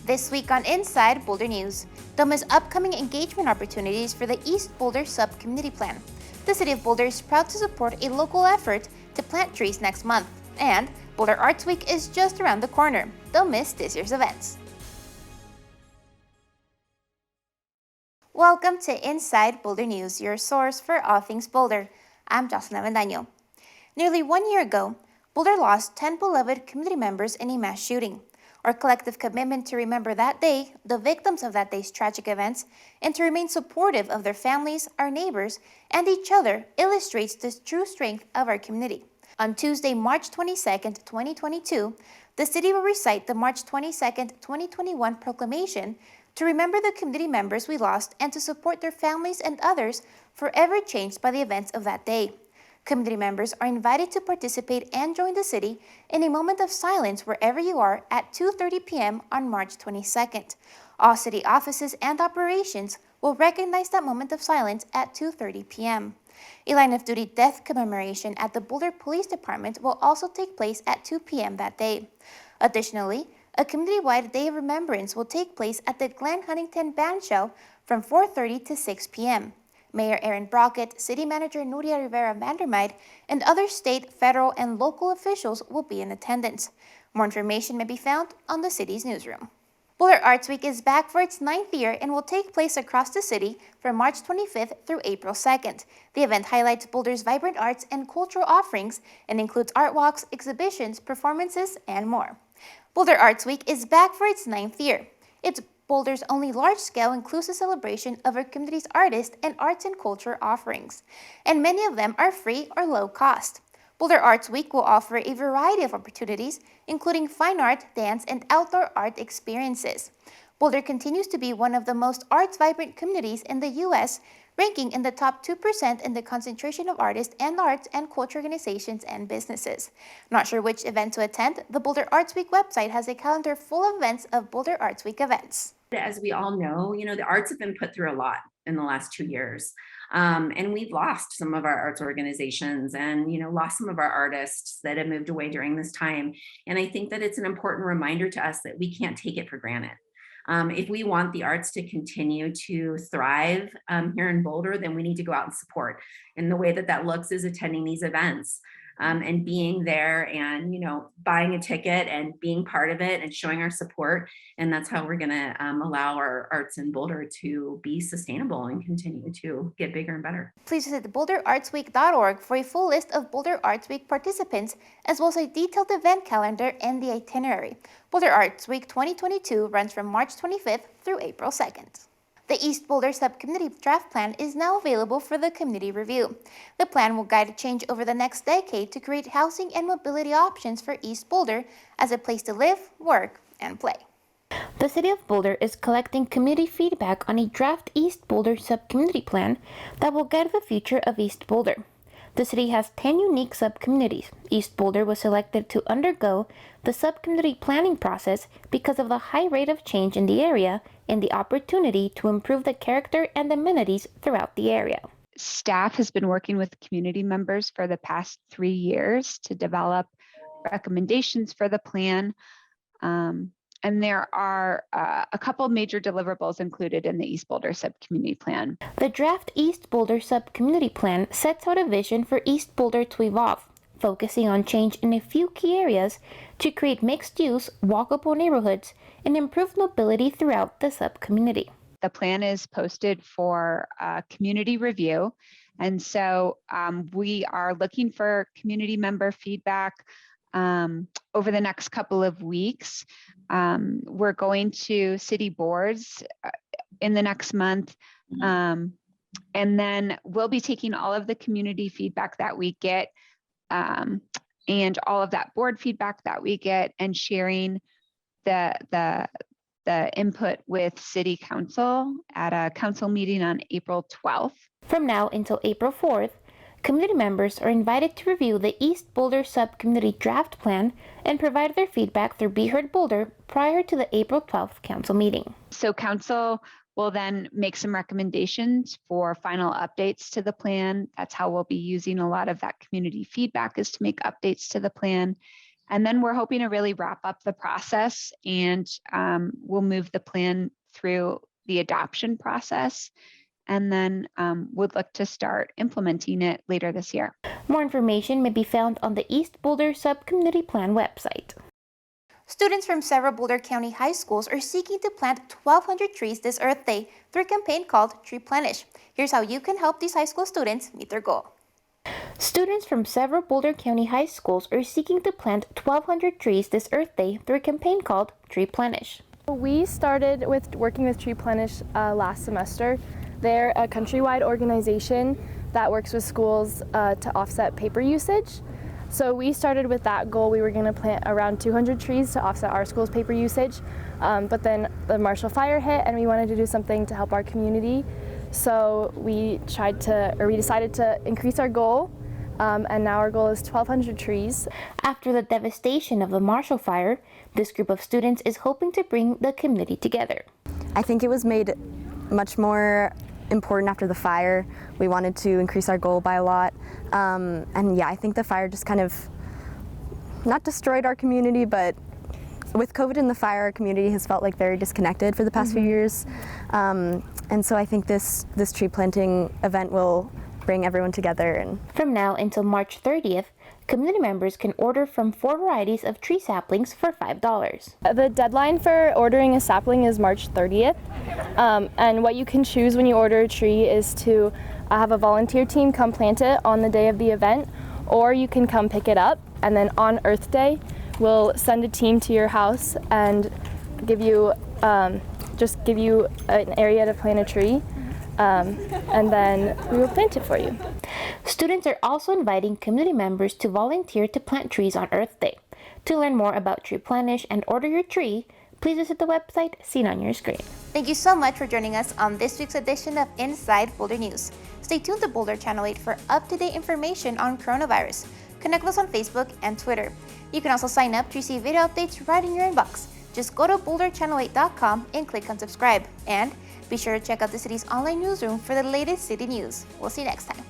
This week on Inside Boulder News, Doma's upcoming engagement opportunities for the East Boulder Sub-Community Plan. The City of Boulder is proud to support a local effort to plant trees next month. And Boulder Arts Week is just around the corner. Don't miss this year's events. Welcome to Inside Boulder News, your source for all things Boulder. I'm Jocelyn Avendaño. Nearly 1 year ago, Boulder lost 10 beloved community members in a mass shooting. Our collective commitment to remember that day, the victims of that day's tragic events, and to remain supportive of their families, our neighbors, and each other illustrates the true strength of our community. On Tuesday, March 22nd, 2022, the city will recite the March 22nd, 2021 proclamation to remember the community members we lost and to support their families and others forever changed by the events of that day. Community members are invited to participate and join the city in a moment of silence wherever you are at 2:30 p.m. on March 22nd. All city offices and operations will recognize that moment of silence at 2:30 p.m. A line of duty death commemoration at the Boulder Police Department will also take place at 2 p.m. that day. Additionally, a community-wide day of remembrance will take place at the Glen Huntington Bandshell from 4:30 to 6 p.m. Mayor Aaron Brockett, City Manager Nuria Rivera Vandermeid, and other state, federal, and local officials will be in attendance. More information may be found on the city's newsroom. Boulder Arts Week is back for its 9th year and will take place across the city from March 25th through April 2nd. The event highlights Boulder's vibrant arts and cultural offerings and includes art walks, exhibitions, performances, and more. Boulder Arts Week is back for its 9th year. It's Boulder's only large-scale inclusive celebration of our community's artists and arts and culture offerings, and many of them are free or low cost. Boulder Arts Week will offer a variety of opportunities, including fine art, dance, and outdoor art experiences. Boulder continues to be one of the most arts-vibrant communities in the U.S., ranking in the top 2% in the concentration of artists and arts and culture organizations and businesses. Not sure which event to attend? The Boulder Arts Week website has a calendar full of events of Boulder Arts Week events. As we all know, the arts have been put through a lot in the last 2 years. And we've lost some of our arts organizations and, lost some of our artists that have moved away during this time. And I think that it's an important reminder to us that we can't take it for granted. If we want the arts to continue to thrive here in Boulder, then we need to go out and support. And the way that looks is attending these events. And being there and, buying a ticket and being part of it and showing our support. And that's how we're going to allow our arts in Boulder to be sustainable and continue to get bigger and better. Please visit boulderartsweek.org for a full list of Boulder Arts Week participants, as well as a detailed event calendar and the itinerary. Boulder Arts Week 2022 runs from March 25th through April 2nd. The East Boulder Sub-Community Draft Plan is now available for the community review. The plan will guide change over the next decade to create housing and mobility options for East Boulder as a place to live, work, and play. The City of Boulder is collecting community feedback on a draft East Boulder Sub-Community Plan that will guide the future of East Boulder. The city has 10 unique sub-communities. East Boulder was selected to undergo the sub-community planning process because of the high rate of change in the area and the opportunity to improve the character and amenities throughout the area. Staff has been working with community members for the past 3 years to develop recommendations for the plan. And there are a couple major deliverables included in the East Boulder Sub-Community Plan. The draft East Boulder Sub-Community Plan sets out a vision for East Boulder to evolve, focusing on change in a few key areas to create mixed-use, walkable neighborhoods and improve mobility throughout the sub-community. The plan is posted for community review, and so we are looking for community member feedback over the next couple of weeks. We're going to city boards in the next month. And then we'll be taking all of the community feedback that we get and all of that board feedback that we get and sharing the input with City Council at a council meeting on April 12th. From now until April 4th, community members are invited to review the East Boulder Sub-Community Draft Plan and provide their feedback through Be Heard Boulder prior to the April 12th council meeting. So council will then make some recommendations for final updates to the plan. That's how we'll be using a lot of that community feedback, is to make updates to the plan. And then we're hoping to really wrap up the process, and we'll move the plan through the adoption process, and then would look to start implementing it later this year. More information may be found on the East Boulder Sub-Community Plan website. Students from several Boulder County high schools are seeking to plant 1,200 trees this Earth Day through a campaign called replenish. Here's how you can help these high school students meet their goal. Students from several Boulder County high schools are seeking to plant 1,200 trees this Earth Day through a campaign called replenish. We started with working with replenish last semester. They're a countrywide organization that works with schools to offset paper usage. So we started with that goal. We were going to plant around 200 trees to offset our school's paper usage, but then the Marshall Fire hit and we wanted to do something to help our community. So we decided to increase our goal, and now our goal is 1,200 trees. After the devastation of the Marshall Fire, this group of students is hoping to bring the community together. I think it was made much more important after the fire. We wanted to increase our goal by a lot. And yeah, I think the fire just kind of not destroyed our community, but with COVID and the fire, our community has felt like very disconnected for the past few years. And so I think this tree planting event will bring everyone together. And from now until March 30th, community members can order from 4 varieties of tree saplings for $5. The deadline for ordering a sapling is March 30th. And what you can choose when you order a tree is to have a volunteer team come plant it on the day of the event, or you can come pick it up, and then on Earth Day, we'll send a team to your house and give you an area to plant a tree, and then we will plant it for you. Students are also inviting community members to volunteer to plant trees on Earth Day. To learn more about replenish and order your tree, please visit the website seen on your screen. Thank you so much for joining us on this week's edition of Inside Boulder News. Stay tuned to Boulder Channel 8 for up-to-date information on coronavirus. Connect with us on Facebook and Twitter. You can also sign up to receive video updates right in your inbox. Just go to boulderchannel8.com and click on subscribe. And be sure to check out the city's online newsroom for the latest city news. We'll see you next time.